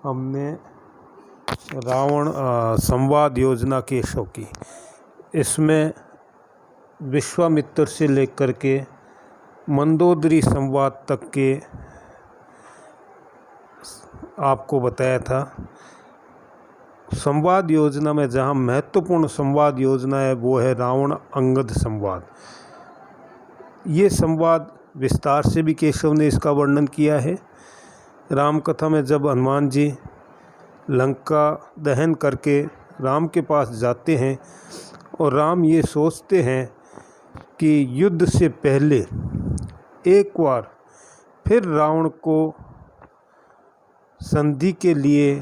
हमने रावण संवाद योजना केशव की, इसमें विश्वामित्र से लेकर के मंदोदरी संवाद तक के आपको बताया था। संवाद योजना में जहाँ महत्वपूर्ण संवाद योजना है वो है रावण अंगद संवाद। ये संवाद विस्तार से भी केशव ने इसका वर्णन किया है। राम कथा में जब हनुमान जी लंका दहन करके राम के पास जाते हैं और राम ये सोचते हैं कि युद्ध से पहले एक बार फिर रावण को संधि के लिए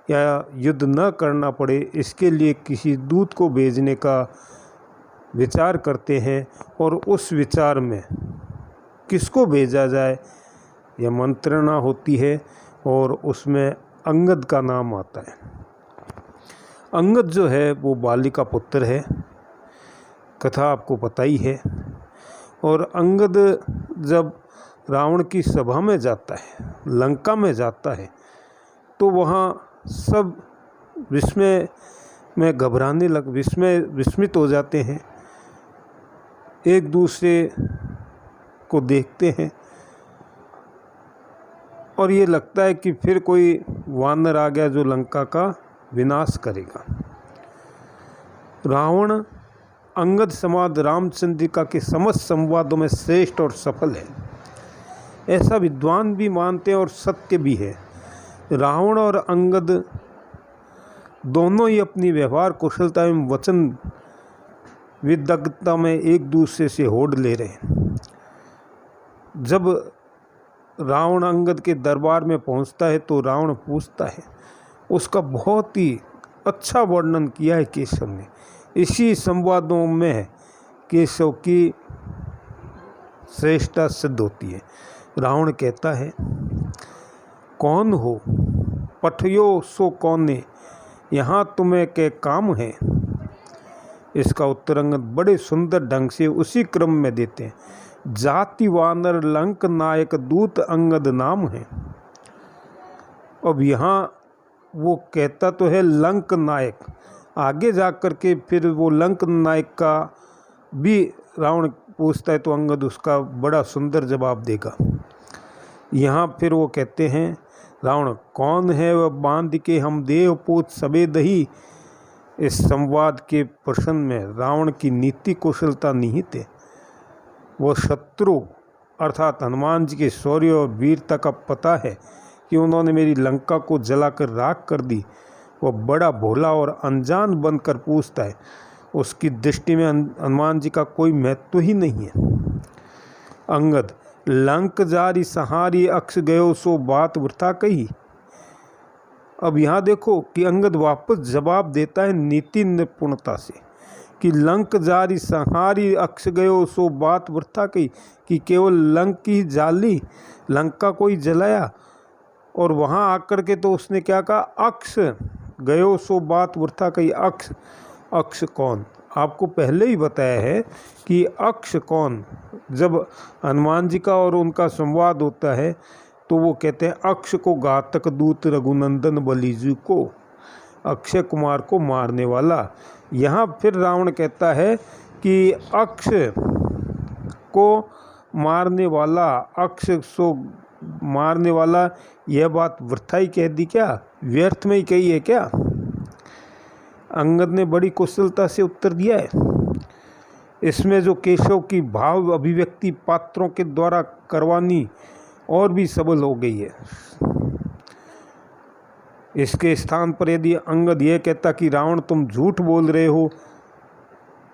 या युद्ध न करना पड़े, इसके लिए किसी दूत को भेजने का विचार करते हैं। और उस विचार में किसको भेजा जाए यह मंत्रणा होती है और उसमें अंगद का नाम आता है। अंगद जो है वो बाली का पुत्र है, कथा आपको पता ही है। और अंगद जब रावण की सभा में जाता है, लंका में जाता है, तो वहाँ सब विस्मय में विस्मित हो जाते हैं, एक दूसरे को देखते हैं और ये लगता है कि फिर कोई वानर आ गया जो लंका का विनाश करेगा। रावण अंगद संवाद रामचंद्रिका के समस्त संवादों में श्रेष्ठ और सफल है, ऐसा विद्वान भी मानते हैं और सत्य भी है। रावण और अंगद दोनों ही अपनी व्यवहार कुशलता एवं वचन विदग्धता में एक दूसरे से होड़ ले रहे हैं। जब रावण अंगद के दरबार में पहुंचता है तो रावण पूछता है, उसका बहुत ही अच्छा वर्णन किया है केशव ने। इसी संवादों में केशव की श्रेष्ठता सिद्ध होती है। रावण कहता है, कौन हो पठयो सो कौने, यहाँ तुम्हें के काम है। इसका उत्तर अंगद बड़े सुंदर ढंग से उसी क्रम में देते हैं। जाति वानर लंक नायक दूत अंगद नाम है। अब यहाँ वो कहता तो है लंक नायक, आगे जा कर के फिर वो लंक नायक का भी रावण पूछता है तो अंगद उसका बड़ा सुंदर जवाब देगा। यहाँ फिर वो कहते हैं, रावण कौन है वह बांध के हम देव पूत सबे दही। इस संवाद के प्रश्न में रावण की नीति कुशलता निहित है। वो शत्रु अर्थात हनुमान जी के शौर्य और वीरता का पता है कि उन्होंने मेरी लंका को जलाकर राख कर दी। वह बड़ा भोला और अनजान बनकर पूछता है, उसकी दृष्टि में हनुमान जी का कोई महत्व ही नहीं है। अंगद लंक जारी सहारी अक्ष गयो सो बात वृथा कही। अब यहाँ देखो कि अंगद वापस जवाब देता है नीति निपुणता से कि लंक जारी संहारी अक्ष गयो सो बात वृथा कही, कि केवल लंक की जाली, लंका को ही जलाया और वहाँ आकर के तो उसने क्या कहा, अक्ष गयो सो बात वृथा कही। अक्ष कौन, आपको पहले ही बताया है कि अक्ष कौन। जब हनुमान जी का और उनका संवाद होता है तो वो कहते हैं अक्ष को घातक दूत रघुनंदन बलिजू को, अक्षय कुमार को मारने वाला। यहाँ फिर रावण कहता है कि अक्ष को मारने वाला, अक्ष सो मारने वाला, यह बात वृथा ही कह दी क्या, व्यर्थ में ही कही है क्या। अंगद ने बड़ी कुशलता से उत्तर दिया है। इसमें जो केशव की भाव अभिव्यक्ति पात्रों के द्वारा करवानी और भी सबल हो गई है। इसके स्थान पर यदि अंगद यह कहता कि रावण तुम झूठ बोल रहे हो,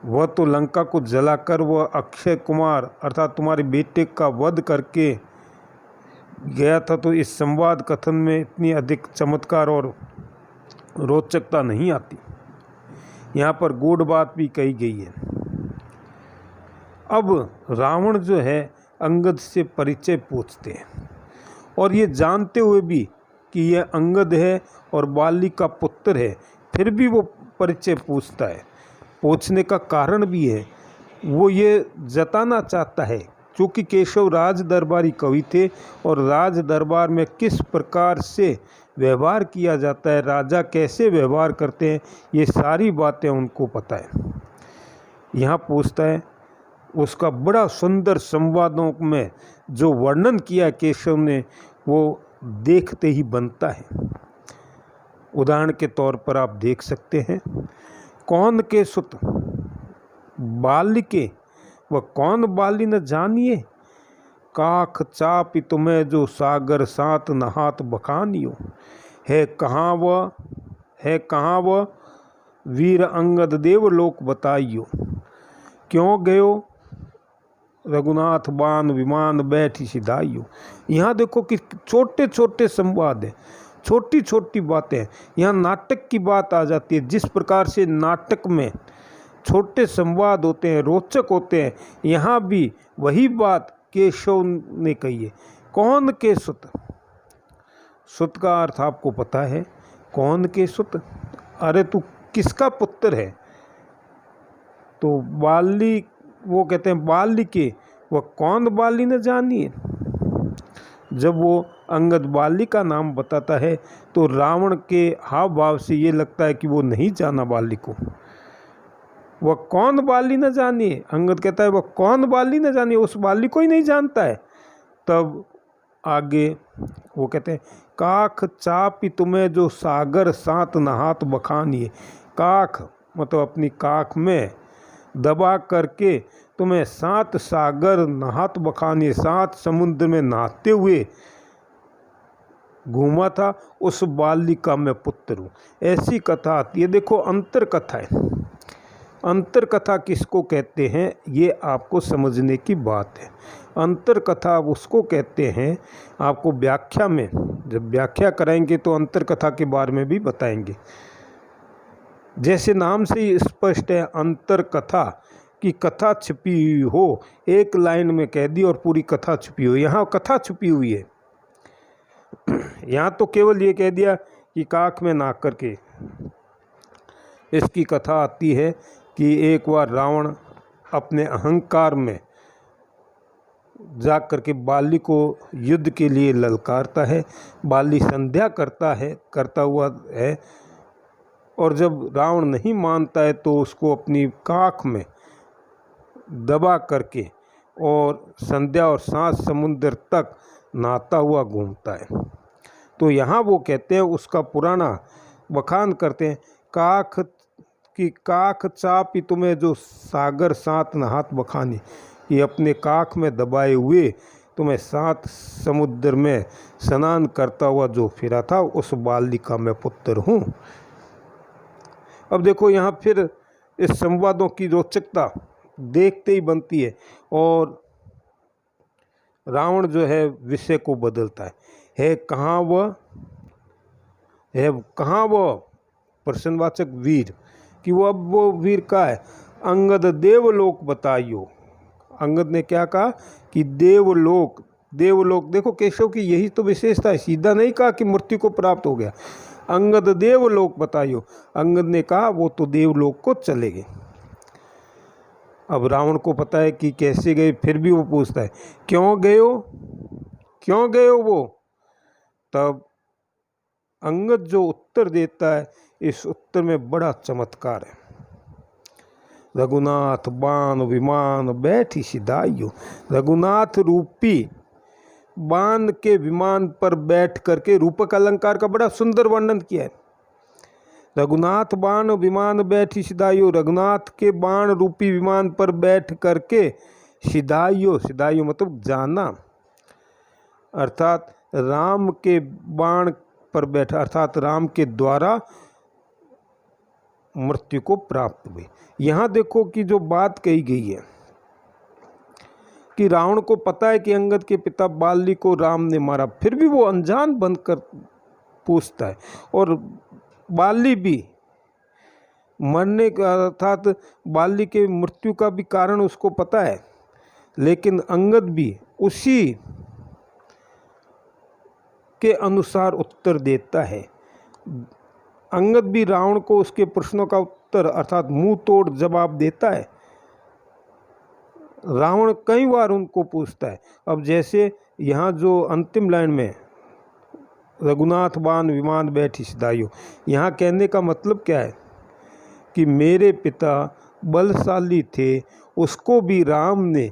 वह तो लंका को जलाकर वह अक्षय कुमार अर्थात तुम्हारे बेटे का वध करके गया था, तो इस संवाद कथन में इतनी अधिक चमत्कार और रोचकता नहीं आती। यहाँ पर गूढ़ बात भी कही गई है। अब रावण जो है अंगद से परिचय पूछते हैं और ये जानते हुए भी कि यह अंगद है और बाली का पुत्र है, फिर भी वो परिचय पूछता है। पूछने का कारण भी है, वो ये जताना चाहता है क्योंकि केशव राज दरबारी कवि थे और राज दरबार में किस प्रकार से व्यवहार किया जाता है, राजा कैसे व्यवहार करते हैं, ये सारी बातें उनको पता है। यहाँ पूछता है, उसका बड़ा सुंदर संवादों में जो वर्णन किया केशव ने, वो देखते ही बनता है। उदाहरण के तौर पर आप देख सकते हैं, कौन के सुत बाल्य के, वह कौन बाली न जानिए, काख चापि तुम्हें जो सागर सात नहात बखानियो, है कहाँ वह वीर अंगद देव लोक बताइयो, क्यों गयो रघुनाथ बान विमान बैठी सिधाइयो। यहाँ देखो कि छोटे छोटे संवाद हैं, छोटी छोटी बातें। यहाँ नाटक की बात आ जाती है। जिस प्रकार से नाटक में छोटे संवाद होते हैं, रोचक होते हैं, यहाँ भी वही बात केशव ने कही है। कौन के सुत, सुत का अर्थ आपको पता है, कौन के सुत, अरे तू किसका पुत्र है। तो बाली, वो कहते हैं बाली के, वह कौन बाली न जानिए। जब वो अंगद बाली का नाम बताता है तो रावण के हाव भाव से ये लगता है कि वो नहीं जाना बाली को। वह कौन बाली न जानिए, अंगद कहता है वह कौन बाली न जानिए, उस बाली को ही नहीं जानता है। तब आगे वो कहते हैं, काख चापी तुम्हें जो सागर सात नहात बखानिए। काख मतलब अपनी काख में दबा करके तुम्हें सात सागर नहात बखानिए, सात समुद्र में नहाते हुए घूमा था, उस बालिका में पुत्र हूँ। ऐसी कथा आती है। देखो अंतर कथा है। अंतर कथा किसको कहते हैं, ये आपको समझने की बात है। अंतर कथा उसको कहते हैं, आपको व्याख्या में जब व्याख्या कराएंगे तो अंतर कथा के बारे में भी बताएंगे। जैसे नाम से ही स्पष्ट है, अंतर कथा की कथा छिपी हुई हो, एक लाइन में कह दी और पूरी कथा छुपी हो। यहाँ कथा छुपी हुई है। यहाँ तो केवल ये कह दिया कि काख में नाक करके। इसकी कथा आती है कि एक बार रावण अपने अहंकार में जा करके बाली को युद्ध के लिए ललकारता है। बाली संध्या करता हुआ है, और जब रावण नहीं मानता है तो उसको अपनी काख में दबा करके और संध्या और सात समुद्र तक नहाता हुआ घूमता है। तो यहाँ वो कहते हैं, उसका पुराना बखान करते हैं, काख चापी तुम्हें जो सागर सात नहात बखानी। ये अपने काख में दबाए हुए तुम्हें सात समुद्र में स्नान करता हुआ जो फिरा था, उस बालिका में पुत्र हूँ। अब देखो यहाँ फिर इस संवादों की रोचकता देखते ही बनती है, और रावण जो है विषय को बदलता है कहाँ वह प्रश्नवाचक वीर, कि वो अब वो वीर का है। अंगद देवलोक बताइयो। अंगद ने क्या कहा कि देवलोक। देखो केशव की यही तो विशेषता है, सीधा नहीं कहा कि मृत्यु को प्राप्त हो गया। अंगद देवलोक बताइयो। अंगद ने कहा वो तो देवलोक को चले गए। अब रावण को पता है कि कैसे गए, फिर भी वो पूछता है क्यों गए हो वो। तब अंगद जो उत्तर देता है, इस उत्तर में बड़ा चमत्कार है। रघुनाथ बान विमान बैठी सिधाइयो। रघुनाथ रूपी बान के विमान पर बैठ करके, रूपक अलंकार का बड़ा सुंदर वर्णन किया है। रघुनाथ बाण विमान बैठी सिधाइयो। रघुनाथ के बाण रूपी विमान पर बैठ करके सिधाइयो मतलब जाना, अर्थात राम के बाण पर बैठा, अर्थात राम के द्वारा मृत्यु को प्राप्त हुई। यहाँ देखो कि जो बात कही गई है कि रावण को पता है कि अंगद के पिता बाली को राम ने मारा, फिर भी वो अनजान बनकर पूछता है। और बाली भी मरने का, अर्थात बाली के मृत्यु का भी कारण उसको पता है, लेकिन अंगद भी उसी के अनुसार उत्तर देता है। अंगद भी रावण को उसके प्रश्नों का उत्तर, अर्थात मुंह तोड़ जवाब देता है। रावण कई बार उनको पूछता है। अब जैसे यहाँ जो अंतिम लाइन में रघुनाथ बान विमान बैठी सिधाइयो। यहाँ कहने का मतलब क्या है कि मेरे पिता बलशाली थे, उसको भी राम ने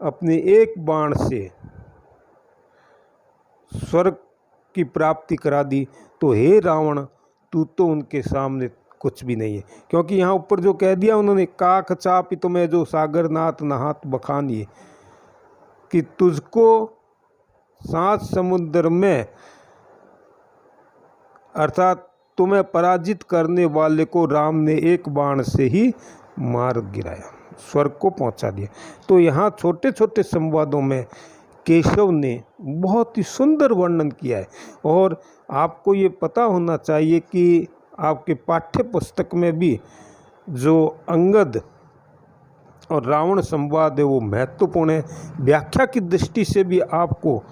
अपने एक बाण से स्वर्ग की प्राप्ति करा दी। तो हे रावण, तू तो उनके सामने कुछ भी नहीं है। क्योंकि यहाँ ऊपर जो कह दिया उन्होंने, काक चापी तुम्हें जो सागर नाथ नहात बखानिए, कि तुझको 7 समुद्र में, अर्थात तुम्हें पराजित करने वाले को राम ने एक बाण से ही मार गिराया, स्वर्ग को पहुंचा दिया। तो यहाँ छोटे छोटे संवादों में केशव ने बहुत ही सुंदर वर्णन किया है। और आपको ये पता होना चाहिए कि आपके पाठ्य पुस्तक में भी जो अंगद और रावण संवाद है वो महत्वपूर्ण है। व्याख्या की दृष्टि से भी आपको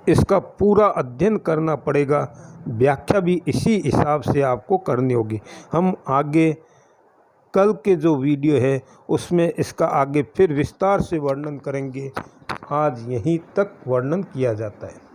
इसका पूरा अध्ययन करना पड़ेगा, व्याख्या भी इसी हिसाब से आपको करनी होगी। हम आगे कल के जो वीडियो है उसमें इसका आगे फिर विस्तार से वर्णन करेंगे। आज यहीं तक वर्णन किया जाता है।